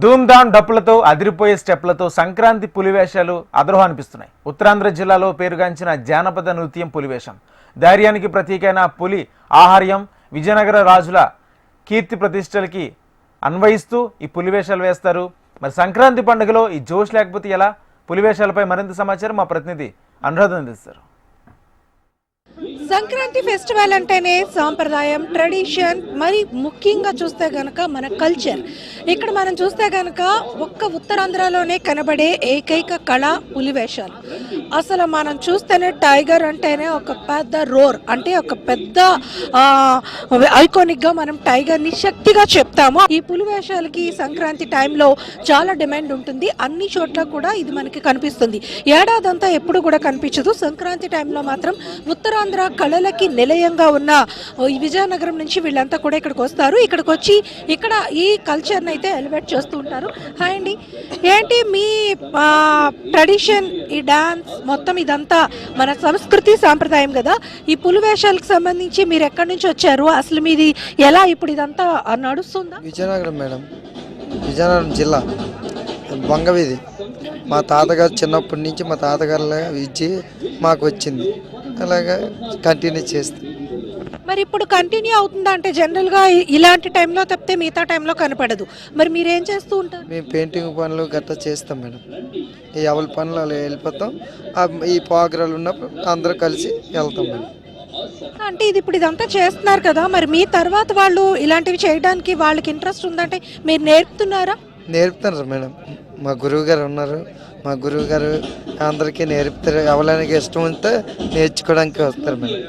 ధూమ్ధామ్ డప్పులతో అదిరిపోయే స్టెప్లతో సంక్రాంతి పులివేషాలు అదరహం అనిపిస్తున్నాయి. ఉత్తరాంధ్ర జిల్లాలో పేరుగాంచిన జానపద నృత్యం పులివేషం. ధైర్యానికి ప్రతీకైన పులి ఆహార్యం విజయనగర రాజుల కీర్తి ప్రతిష్టలకి అన్వయిస్తూ ఈ పులివేషాలు వేస్తారు. మరి సంక్రాంతి పండుగలో ఈ జోష్ లేకపోతే ఎలా? పులివేషాలపై మరింత సమాచారం మా ప్రతినిధి అనురాధ అందిస్తారు. సంక్రాంతి ఫెస్టివల్ అంటేనే సాంప్రదాయం, ట్రెడిషన్, మరి ముఖ్యంగా చూస్తే గనక మన కల్చర్. ఇక్కడ మనం చూస్తే గనక ఒక్క ఉత్తరాంధ్రలోనే కనబడే ఏకైక కళ పులివేషాలు. అసలు మనం చూస్తేనే టైగర్ అంటేనే ఒక పెద్ద రోర్, అంటే ఒక పెద్ద ఐకానిక్గా మనం టైగర్ని శక్తిగా చెప్తాము. ఈ పులివేషాలకి సంక్రాంతి టైంలో చాలా డిమాండ్ ఉంటుంది. అన్ని చోట్ల కూడా ఇది మనకి కనిపిస్తుంది. ఏడాదంతా ఎప్పుడు కూడా కనిపించదు. సంక్రాంతి టైంలో మాత్రం ఉత్తరాంధ్ర కళలకి నిలయంగా ఉన్న విజయనగరం నుంచి వీళ్ళంతా కూడా ఇక్కడికి వస్తారు. ఇక్కడికి వచ్చి ఇక్కడ ఈ కల్చర్ని అయితే ఎలివేట్ చేస్తూ ఉంటారు. హాయ్ అండి, ఏంటి మీ ట్రెడిషన్, ఈ డాన్స్ మొత్తం ఇదంతా మన సంస్కృతి సాంప్రదాయం కదా. ఈ పులివేషాలకు సంబంధించి మీరు ఎక్కడి నుంచి వచ్చారు? అసలు మీది ఎలా ఇప్పుడు ఇదంతా నడుస్తుందా? విజయనగరం మేడం, విజయనగరం జిల్లా బంగవీధి. మా తాతగారు చిన్నప్పటి నుంచి మా తాతగారు ఇచ్చి మాకు వచ్చింది, అలాగా కంటిన్యూ చేస్తాం. మరి ఇప్పుడు కంటిన్యూ అవుతుందా? అంటే జనరల్గా ఇలాంటి టైంలో తప్పితే మిగతా టైంలో కనపడదు. మరి మీరేం చేస్తూ ఉంటారు? మేము పెయింటింగ్ పనులు గట్రా చేస్తాం మేడం. ఈ ఎవరి పనులు అలా వెళ్ళిపోతాం. ఈ ప్రోగ్రాలు ఉన్నప్పుడు అందరూ కలిసి వెళ్తాం మేడం. అంటే ఇది ఇప్పుడు ఇదంతా చేస్తున్నారు కదా, మరి మీ తర్వాత వాళ్ళు ఇలాంటివి చేయడానికి వాళ్ళకి ఇంట్రెస్ట్ ఉందంటే మీరు నేర్పుతున్నారా? నేర్పుతున్నారు మేడం. మా గురువు గారు ఉన్నారు, మా గురువు గారు అందరికీ నేర్పుతారు. ఎవరికి ఇష్టం ఉంటే నేర్చుకోవడానికి వస్తారు మేడం.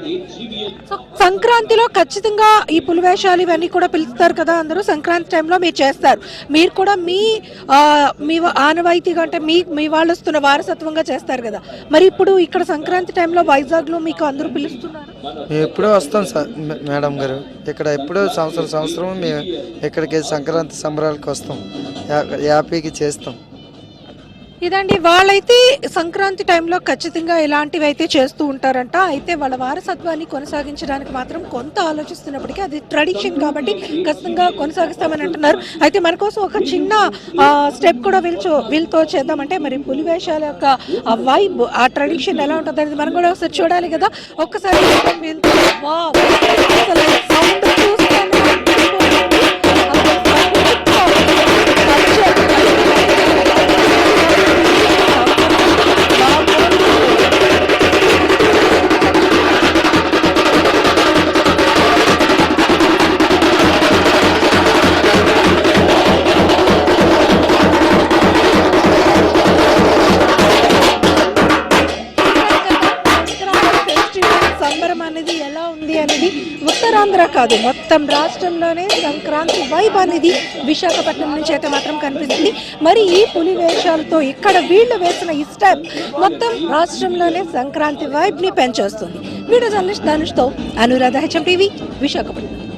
సో సంక్రాంతిలో ఖచ్చితంగా ఈ పులివేషాలు ఇవన్నీ కూడా పిలుస్తారు కదా అందరూ. సంక్రాంతి టైంలో మీరు చేస్తారు. మీరు కూడా మీ ఆనవాయితీగా అంటే మీ వాళ్ళు వస్తున్న వారసత్వంగా చేస్తారు కదా. మరి ఇప్పుడు ఇక్కడ సంక్రాంతి టైంలో వైజాగ్లో మీకు అందరూ పిలుస్తున్నారు? మేము ఎప్పుడూ వస్తాం మేడం గారు. ఇక్కడ ఎప్పుడూ సంవత్సరం మేము ఇక్కడికి సంక్రాంతి సంబరాలకు వస్తాం, హ్యాపీకి చేస్తాం. ఇదండి, వాళ్ళైతే సంక్రాంతి టైంలో ఖచ్చితంగా ఇలాంటివి అయితే చేస్తూ ఉంటారంట. అయితే వాళ్ళ వారసత్వాన్ని కొనసాగించడానికి మాత్రం కొంత ఆలోచిస్తున్నప్పటికీ అది ట్రెడిషన్ కాబట్టి ఖచ్చితంగా కొనసాగిస్తామని అంటున్నారు. అయితే మన కోసం ఒక చిన్న స్టెప్ కూడా వీళ్ళతో చేద్దామంటే మరి పులివేషాల యొక్క వైబ్, ఆ ట్రెడిషన్ ఎలా ఉంటుంది అనేది మనం కూడా ఒకసారి చూడాలి కదా. ఒక్కసారి అనేది ఎలా ఉంది అనేది ఉత్తరాంధ్ర కాదు, మొత్తం రాష్ట్రంలోనే సంక్రాంతి వైబ్ అనేది విశాఖపట్నం నుంచి అయితే మాత్రం కనిపిస్తుంది. మరి ఈ పులి వేషాలతో ఇక్కడ వీళ్ళు వేసిన ఈ స్టెప్ మొత్తం రాష్ట్రంలోనే సంక్రాంతి వైబ్ని పెంచేస్తుంది. వీడియో జర్నలిస్ట్ ధనుష్తో అనురాధ, HM టీవీ, విశాఖపట్నం.